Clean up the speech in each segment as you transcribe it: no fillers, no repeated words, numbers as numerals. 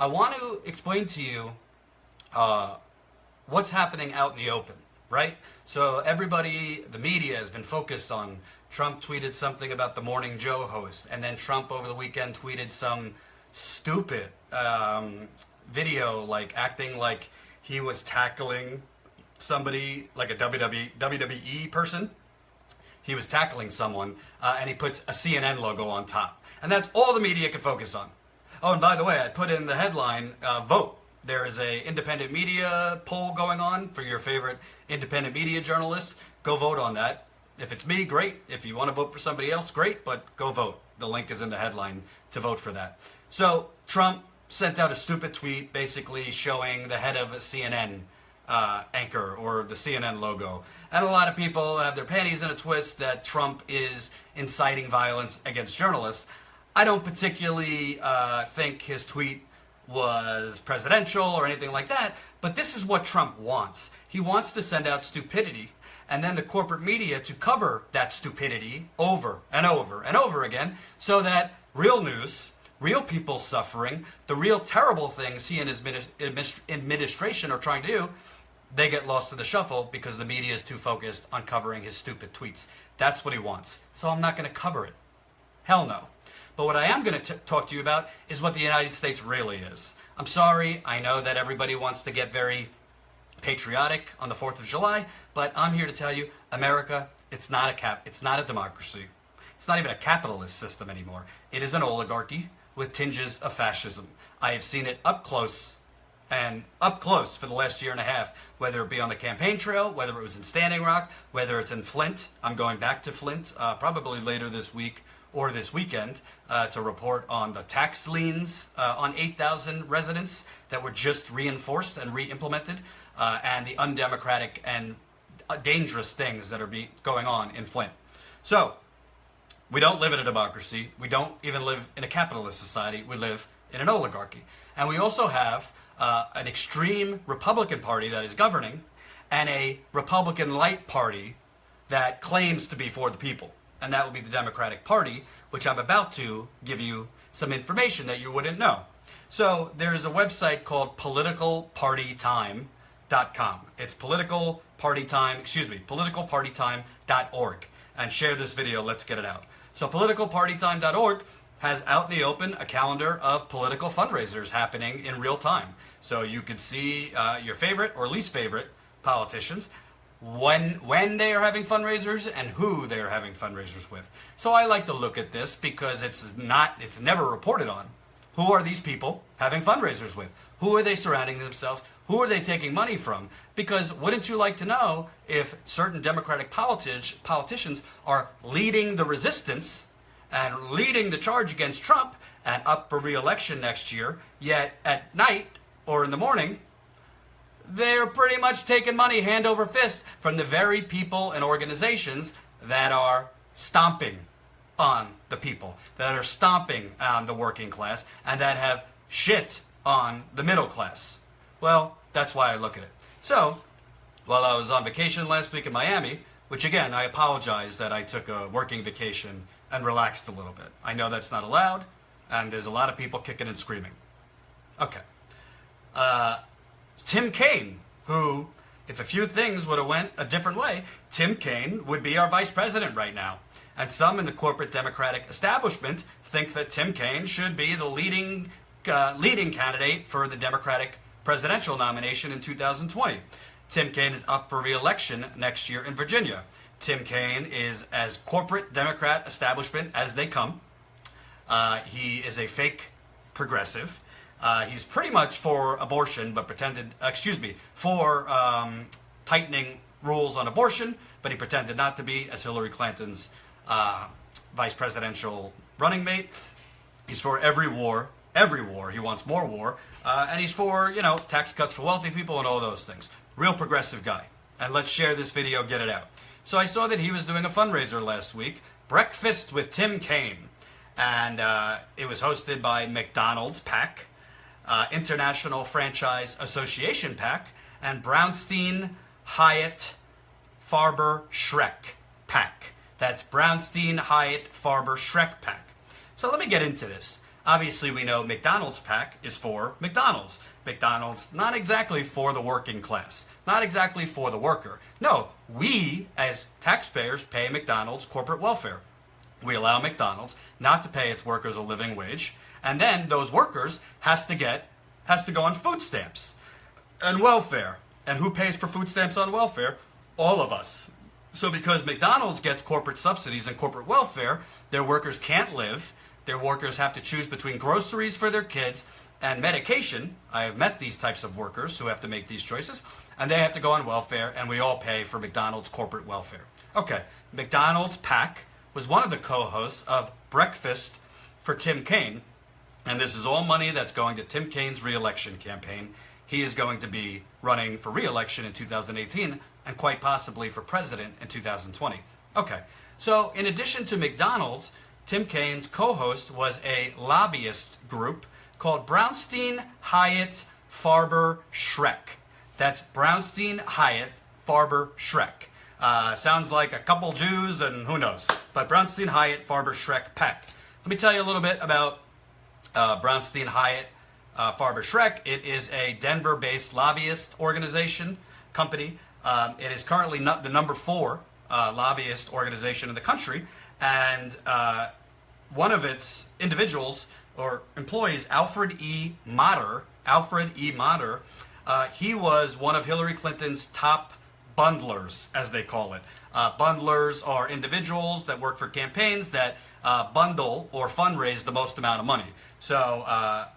I want to explain to you what's happening out in the open, right? So everybody, the media has been focused on Trump tweeted something about the Morning Joe host, and then Trump over the weekend tweeted some stupid video, like acting like he was tackling somebody, like a WWE person. He was tackling someone, and he puts a CNN logo on top. And that's all the media can focus on. Oh, and by the way, I put in the headline, vote. There is a independent media poll going on for your favorite independent media journalists. Go vote on that. If it's me, great. If you want to vote for somebody else, great, but go vote. The link is in the headline to vote for that. So Trump sent out a stupid tweet basically showing the head of a CNN anchor or the CNN logo. And a lot of people have their panties in a twist that Trump is inciting violence against journalists. I don't particularly think his tweet was presidential or anything like that, but this is what Trump wants. He wants to send out stupidity and then the corporate media to cover that stupidity over and over and over again so that real news, real people suffering, the real terrible things he and his administration are trying to do, they get lost in the shuffle because the media is too focused on covering his stupid tweets. That's what he wants. So I'm not going to cover it. Hell no. But what I am going to talk to you about is what the United States really is. I'm sorry, I know that everybody wants to get very patriotic on the 4th of July, but I'm here to tell you, America, it's not a democracy. It's not even a capitalist system anymore. It is an oligarchy with tinges of fascism. I have seen it up close for the last year and a half, whether it be on the campaign trail, whether it was in Standing Rock, whether it's in Flint. I'm going back to Flint probably later this week or this weekend to report on the tax liens on 8,000 residents that were just reinforced and re-implemented, and the undemocratic and dangerous things that are going on in Flint. So, we don't live in a democracy. We don't even live in a capitalist society. We live in an oligarchy. And we also have an extreme Republican Party that is governing and a Republican light party that claims to be for the people. And that will be the Democratic Party, which I'm about to give you some information that you wouldn't know. So there is a website called politicalpartytime.com. It's politicalpartytime.org. And share this video, let's get it out. So politicalpartytime.org has out in the open a calendar of political fundraisers happening in real time. So you could see your favorite or least favorite politicians, when they are having fundraisers and who they are having fundraisers with. So I like to look at this because it's never reported on. Who are these people having fundraisers with? Who are they surrounding themselves? Who are they taking money from? Because wouldn't you like to know if certain Democratic politicians are leading the resistance and leading the charge against Trump and up for re-election next year, yet at night or in the morning, they're pretty much taking money hand over fist from the very people and organizations that are stomping on the people, that are stomping on the working class, and that have shit on the middle class. Well, that's why I look at it. So, while I was on vacation last week in Miami, which again, I apologize that I took a working vacation and relaxed a little bit. I know that's not allowed, and there's a lot of people kicking and screaming. Okay. Tim Kaine, who, if a few things would have went a different way, Tim Kaine would be our vice president right now. And some in the corporate Democratic establishment think that Tim Kaine should be the leading candidate for the Democratic presidential nomination in 2020. Tim Kaine is up for re-election next year in Virginia. Tim Kaine is as corporate Democrat establishment as they come. He is a fake progressive. He's pretty much for abortion, but for tightening rules on abortion, but he pretended not to be, as Hillary Clinton's vice presidential running mate. He's for every war. He wants more war. And he's for, tax cuts for wealthy people and all those things. Real progressive guy. And let's share this video, get it out. So I saw that he was doing a fundraiser last week, Breakfast with Tim Kaine. And it was hosted by McDonald's PAC, International Franchise Association PAC, and Brownstein Hyatt Farber Schreck PAC. That's Brownstein Hyatt Farber Schreck PAC. So let me get into this. Obviously, we know McDonald's PAC is for McDonald's. McDonald's, not exactly for the working class, not exactly for the worker. No, we as taxpayers pay McDonald's corporate welfare. We allow McDonald's not to pay its workers a living wage, and then those workers has to go on food stamps and welfare. And who pays for food stamps on welfare? All of us. So because McDonald's gets corporate subsidies and corporate welfare, their workers can't live. Their workers have to choose between groceries for their kids and medication. I have met these types of workers who have to make these choices, and they have to go on welfare, and we all pay for McDonald's corporate welfare. Okay, McDonald's PAC was one of the co-hosts of Breakfast for Tim Kaine, and this is all money that's going to Tim Kaine's re-election campaign. He is going to be running for re-election in 2018 and quite possibly for president in 2020. Okay, so in addition to McDonald's, Tim Kaine's co-host was a lobbyist group called Brownstein, Hyatt, Farber, Schreck. That's Brownstein, Hyatt, Farber, Schreck. Sounds like a couple Jews and who knows. But Brownstein, Hyatt, Farber, Schreck, PAC. Let me tell you a little bit about Brownstein, Hyatt, Farber, Schreck. It is a Denver-based lobbyist organization, company. It is currently the number 4 lobbyist organization in the country. And one of its individuals or employees, Alfred E. Motter, he was one of Hillary Clinton's top bundlers, as they call it. Bundlers are individuals that work for campaigns that bundle or fundraise the most amount of money. So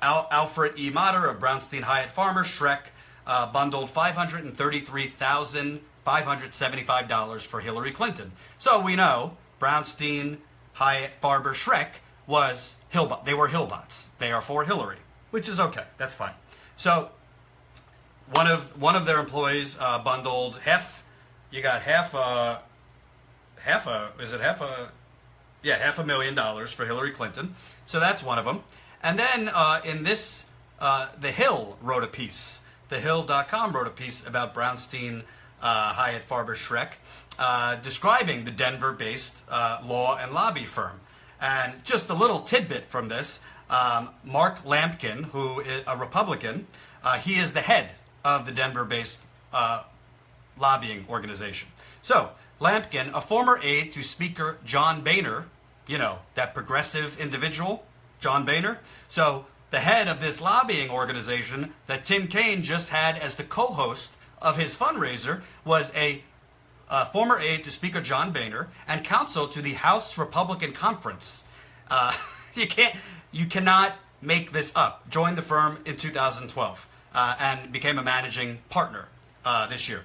Alfred E. Motter of Brownstein, Hyatt, Farber, Schreck bundled $533,575 for Hillary Clinton. So we know Brownstein, Hyatt, Farber, Schreck was they were Hillbots. They are for Hillary, which is okay. That's fine. So one of their employees bundled $500,000 for Hillary Clinton. So that's one of them. And then in this, The Hill wrote a piece. TheHill.com wrote a piece about Brownstein, Hyatt, Farber, Schreck, describing the Denver-based law and lobby firm. And just a little tidbit from this, Mark Lampkin, who is a Republican, he is the head of the Denver-based lobbying organization. So, Lampkin, a former aide to Speaker John Boehner, you know, that progressive individual, John Boehner. So, the head of this lobbying organization that Tim Kaine just had as the co-host of his fundraiser was a former aide to Speaker John Boehner and counsel to the House Republican Conference. You cannot make this up. Joined the firm in 2012 and became a managing partner this year.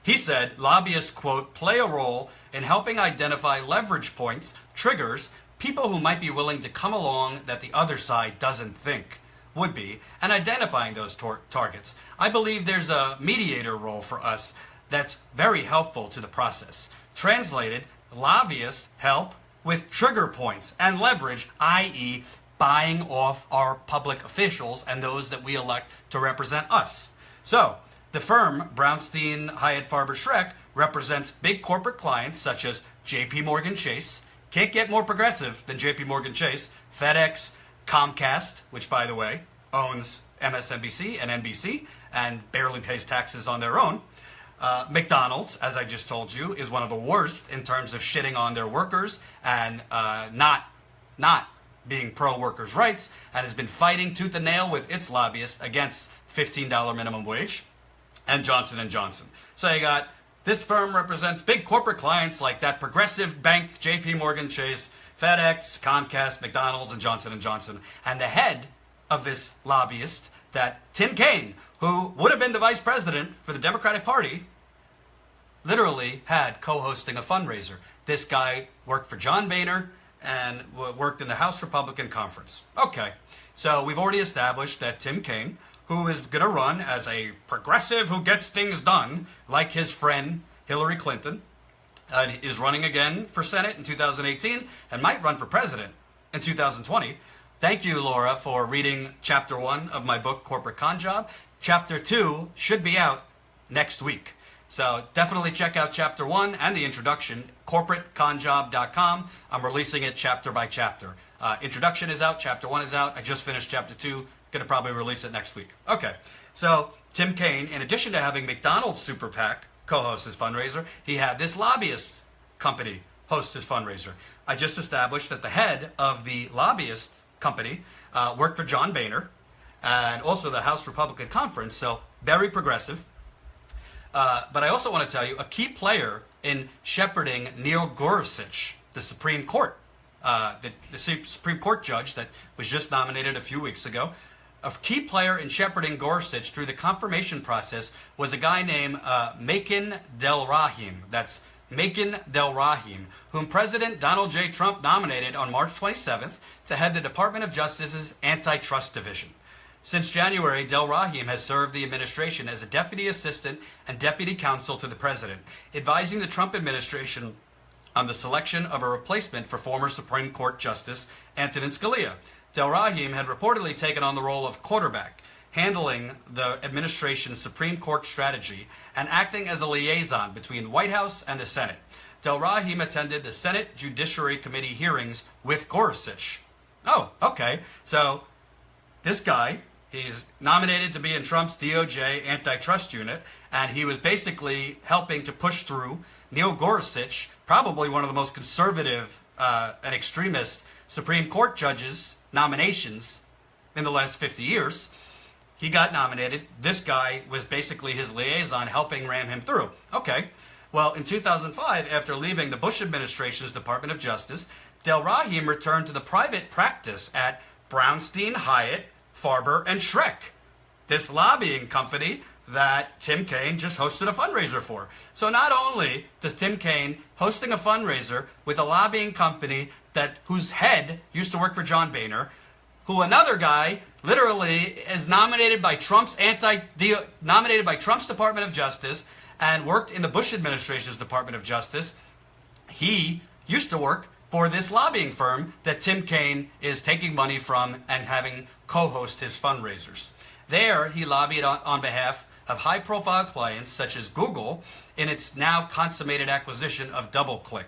He said, lobbyists, quote, play a role in helping identify leverage points, triggers, people who might be willing to come along that the other side doesn't think would be, and identifying those targets. I believe there's a mediator role for us that's very helpful to the process. Translated, lobbyists help with trigger points and leverage, i.e. buying off our public officials and those that we elect to represent us. So, the firm, Brownstein, Hyatt, Farber, Schreck, represents big corporate clients such as J.P. Morgan Chase, can't get more progressive than J.P. Morgan Chase, FedEx, Comcast, which, by the way, owns MSNBC and NBC and barely pays taxes on their own. McDonald's, as I just told you, is one of the worst in terms of shitting on their workers and not being pro-workers' rights, and has been fighting tooth and nail with its lobbyists against $15 minimum wage, and Johnson & Johnson. So you got, this firm represents big corporate clients like that progressive bank, J.P. Morgan Chase, FedEx, Comcast, McDonald's, and Johnson & Johnson. And the head of this lobbyist, that Tim Kaine, who would have been the vice president for the Democratic Party, literally had co-hosting a fundraiser. This guy worked for John Boehner and worked in the House Republican Conference. Okay, so we've already established that Tim Kaine, who is going to run as a progressive who gets things done, like his friend Hillary Clinton, is running again for Senate in 2018 and might run for president in 2020. Thank you, Laura, for reading Chapter 1 of my book, Corporate Con Job. Chapter 2 should be out next week. So definitely check out Chapter 1 and the introduction, corporateconjob.com. I'm releasing it chapter by chapter. Introduction is out. Chapter 1 is out. I just finished Chapter 2. Going to probably release it next week. Okay, so Tim Kaine, in addition to having McDonald's Super PAC co-host his fundraiser, he had this lobbyist company host his fundraiser. I just established that the head of the lobbyist company worked for John Boehner and also the House Republican Conference, so very progressive. But I also want to tell you, a key player in shepherding Neil Gorsuch, the Supreme Court, the Supreme Court judge that was just nominated a few weeks ago, a key player in shepherding Gorsuch through the confirmation process was a guy named Kaine Del Rahim. That's Kaine Del Rahim, whom President Donald J. Trump nominated on March 27th to head the Department of Justice's Antitrust Division. Since January, Del Rahim has served the administration as a deputy assistant and deputy counsel to the president, advising the Trump administration on the selection of a replacement for former Supreme Court Justice Antonin Scalia. Del Rahim had reportedly taken on the role of quarterback, handling the administration's Supreme Court strategy and acting as a liaison between the White House and the Senate. Del Rahim attended the Senate Judiciary Committee hearings with Gorsuch. Oh, okay. So this guy, he's nominated to be in Trump's DOJ antitrust unit, and he was basically helping to push through Neil Gorsuch, probably one of the most conservative and extremist Supreme Court judges nominations in the last 50 years. He got nominated. This guy was basically his liaison, helping ram him through. Okay. Well, in 2005, after leaving the Bush administration's Department of Justice, Del Rahim returned to the private practice at Brownstein, Hyatt, Farber, and Schreck, this lobbying company that Tim Kaine just hosted a fundraiser for. So not only does Tim Kaine hosting a fundraiser with a lobbying company whose head used to work for John Boehner, who another guy literally is nominated by Trump's Department of Justice and worked in the Bush administration's Department of Justice. He used to work for this lobbying firm that Tim Kaine is taking money from and having co-host his fundraisers. There, he lobbied on behalf of high-profile clients such as Google in its now consummated acquisition of DoubleClick.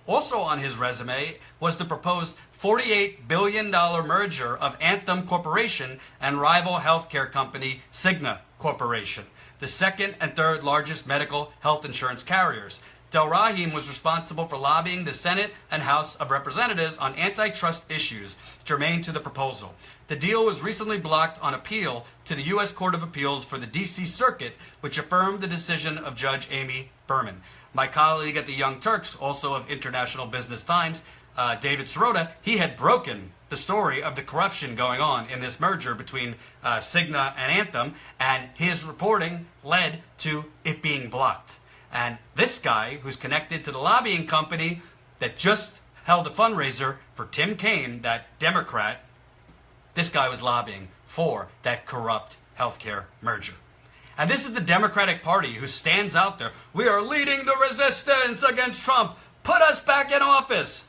Also on his resume was the proposed $48 billion merger of Anthem Corporation and rival healthcare company Cigna Corporation, the second and third largest medical health insurance carriers. Del Rahim was responsible for lobbying the Senate and House of Representatives on antitrust issues germane to the proposal. The deal was recently blocked on appeal to the U.S. Court of Appeals for the D.C. Circuit, which affirmed the decision of Judge Amy Berman. My colleague at the Young Turks, also of International Business Times, David Sirota, he had broken the story of the corruption going on in this merger between Cigna and Anthem, and his reporting led to it being blocked. And this guy, who's connected to the lobbying company that just held a fundraiser for Tim Kaine, that Democrat, this guy was lobbying for that corrupt healthcare merger. And this is the Democratic Party who stands out there. We are leading the resistance against Trump. Put us back in office.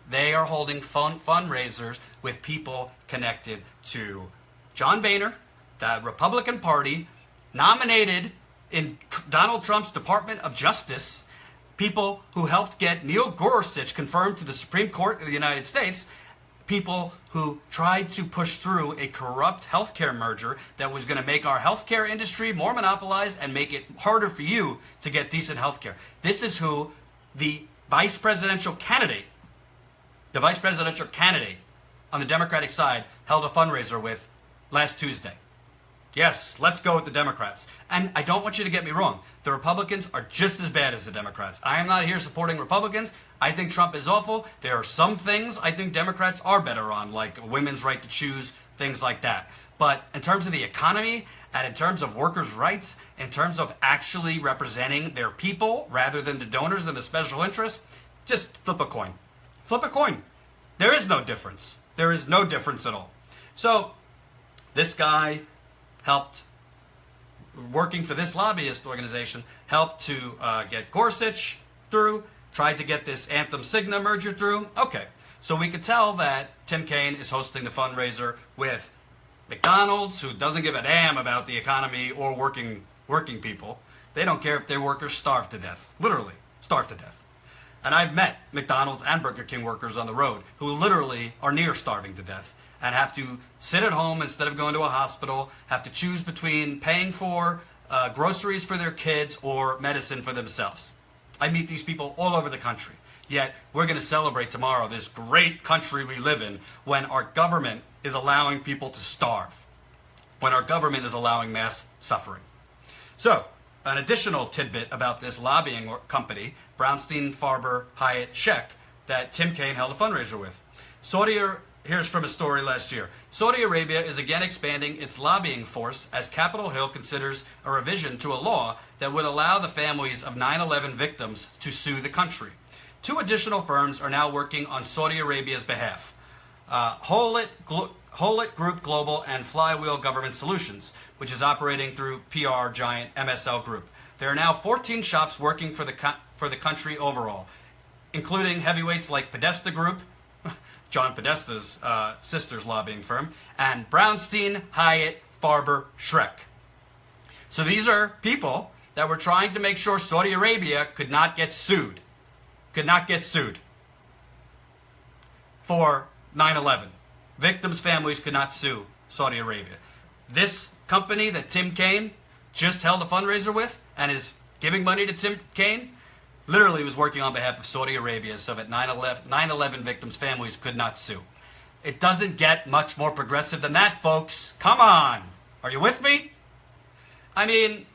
They are holding fundraisers with people connected to John Boehner, the Republican Party, nominated in Donald Trump's Department of Justice, people who helped get Neil Gorsuch confirmed to the Supreme Court of the United States, people who tried to push through a corrupt healthcare merger that was going to make our healthcare industry more monopolized and make it harder for you to get decent healthcare. This is who the vice presidential candidate on the Democratic side held a fundraiser with last Tuesday. Yes, let's go with the Democrats. And I don't want you to get me wrong. The Republicans are just as bad as the Democrats. I am not here supporting Republicans. I think Trump is awful. There are some things I think Democrats are better on, like women's right to choose, things like that. But in terms of the economy and in terms of workers' rights, in terms of actually representing their people rather than the donors and the special interests, just flip a coin. Flip a coin. There is no difference. There is no difference at all. So this guy helped, working for this lobbyist organization, helped to get Gorsuch through, tried to get this Anthem Cigna merger through. Okay, so we could tell that Tim Kaine is hosting the fundraiser with McDonald's, who doesn't give a damn about the economy or working people. They don't care if their workers starve to death, literally starve to death. And I've met McDonald's and Burger King workers on the road who literally are near starving to death and have to sit at home instead of going to a hospital, have to choose between paying for groceries for their kids or medicine for themselves. I meet these people all over the country. Yet we're going to celebrate tomorrow this great country we live in when our government is allowing people to starve, when our government is allowing mass suffering. So, an additional tidbit about this lobbying company, Brownstein, Farber, Hyatt, Sheck, that Tim Kaine held a fundraiser with. Here's from a story last year. Saudi Arabia is again expanding its lobbying force as Capitol Hill considers a revision to a law that would allow the families of 9/11 victims to sue the country. 2 additional firms are now working on Saudi Arabia's behalf. Holit Group Global and Flywheel Government Solutions, which is operating through PR giant MSL Group. There are now 14 shops working for the country overall, including heavyweights like Podesta Group, John Podesta's sister's lobbying firm, and Brownstein, Hyatt, Farber, Schreck. So these are people that were trying to make sure Saudi Arabia could not get sued. For 9/11. Victims' families could not sue Saudi Arabia. This company that Tim Kaine just held a fundraiser with and is giving money to Tim Kaine literally was working on behalf of Saudi Arabia so that 9/11 victims' families could not sue. It doesn't get much more progressive than that, folks. Come on. Are you with me? I mean,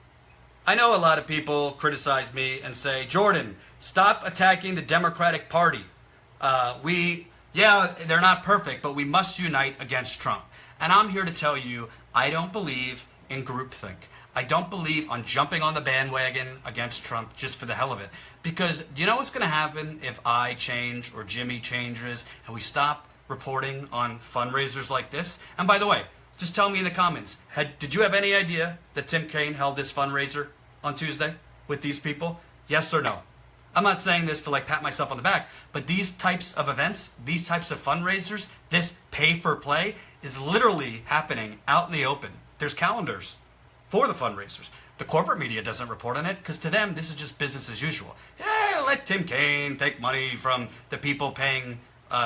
I know a lot of people criticize me and say, Jordan, stop attacking the Democratic Party. They're not perfect, but we must unite against Trump. And I'm here to tell you, I don't believe in groupthink. I don't believe on jumping on the bandwagon against Trump just for the hell of it. Because do you know what's going to happen if I change or Jimmy changes and we stop reporting on fundraisers like this? And by the way, just tell me in the comments, did you have any idea that Tim Kaine held this fundraiser on Tuesday with these people? Yes or no? I'm not saying this to pat myself on the back, but these types of events, these types of fundraisers, this pay for play is literally happening out in the open. There's calendars for the fundraisers. The corporate media doesn't report on it because to them, this is just business as usual. Yeah, let Tim Kaine take money from the people paying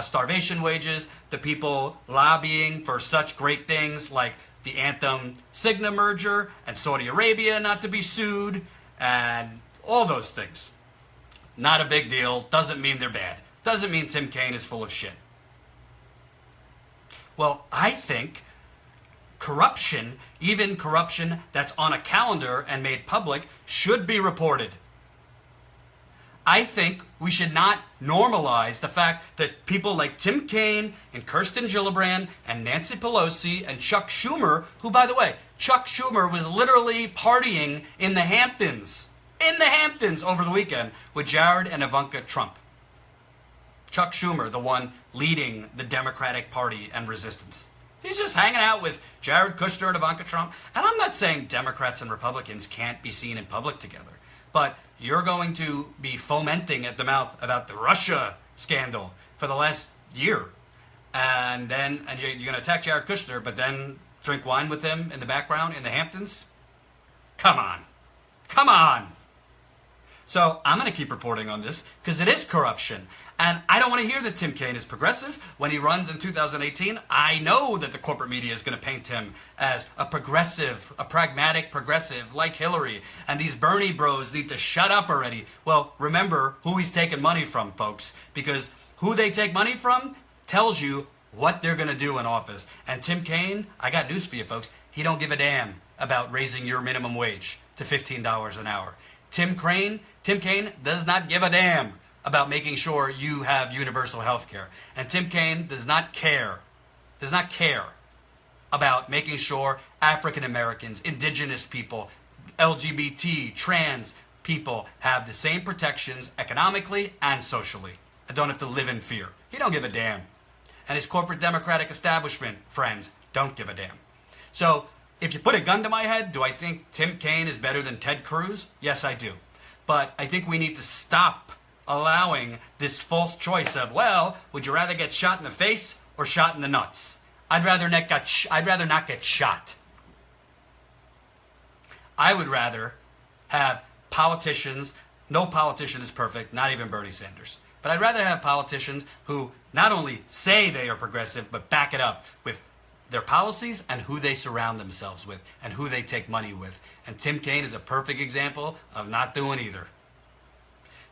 starvation wages, the people lobbying for such great things like the Anthem Cigna merger and Saudi Arabia not to be sued and all those things. Not a big deal. Doesn't mean they're bad. Doesn't mean Tim Kaine is full of shit. Well, I think corruption, even corruption that's on a calendar and made public, should be reported. I think we should not normalize the fact that people like Tim Kaine and Kirsten Gillibrand and Nancy Pelosi and Chuck Schumer, who, by the way, Chuck Schumer was literally partying in the Hamptons over the weekend with Jared and Ivanka Trump. Chuck Schumer, the one leading the Democratic Party and resistance. He's just hanging out with Jared Kushner and Ivanka Trump. And I'm not saying Democrats and Republicans can't be seen in public together. But you're going to be fomenting at the mouth about the Russia scandal for the last year. And you're going to attack Jared Kushner, but then drink wine with him in the background in the Hamptons? Come on. So I'm going to keep reporting on this because it is corruption. And I don't want to hear that Tim Kaine is progressive. When he runs in 2018, I know that the corporate media is going to paint him as a progressive, a pragmatic progressive like Hillary. And these Bernie bros need to shut up already. Well, remember who he's taking money from, folks. Because who they take money from tells you what they're going to do in office. And Tim Kaine, I got news for you, folks. He don't give a damn about raising your minimum wage to $15 an hour. Tim Kaine does not give a damn about making sure you have universal health care. And Tim Kaine does not care about making sure African Americans, indigenous people, LGBT, trans people have the same protections economically and socially and don't have to live in fear. He don't give a damn. And his corporate Democratic establishment friends don't give a damn. So if you put a gun to my head, do I think Tim Kaine is better than Ted Cruz? Yes, I do. But I think we need to stop allowing this false choice of, well, would you rather get shot in the face or shot in the nuts? I'd rather not get shot. I would rather have politicians No politician is perfect, not even Bernie Sanders. But I'd rather have politicians who not only say they are progressive, but back it up with their policies and who they surround themselves with and who they take money with. And Tim Kaine is a perfect example of not doing either.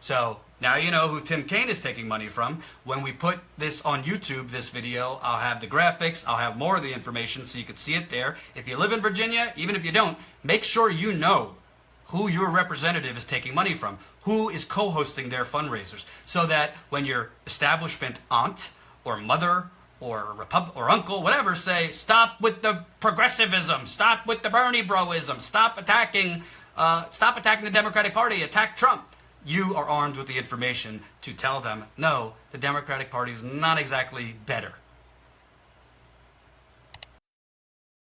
So now you know who Tim Kaine is taking money from. When we put this on YouTube, this video, I'll have the graphics, I'll have more of the information so you can see it there. If you live in Virginia, even if you don't, make sure you know who your representative is taking money from, who is co-hosting their fundraisers, so that when your establishment aunt or mother or uncle, whatever, say, stop with the progressivism, stop with the Bernie broism, stop attacking the Democratic Party, attack Trump. You are armed with the information to tell them, no, the Democratic Party is not exactly better.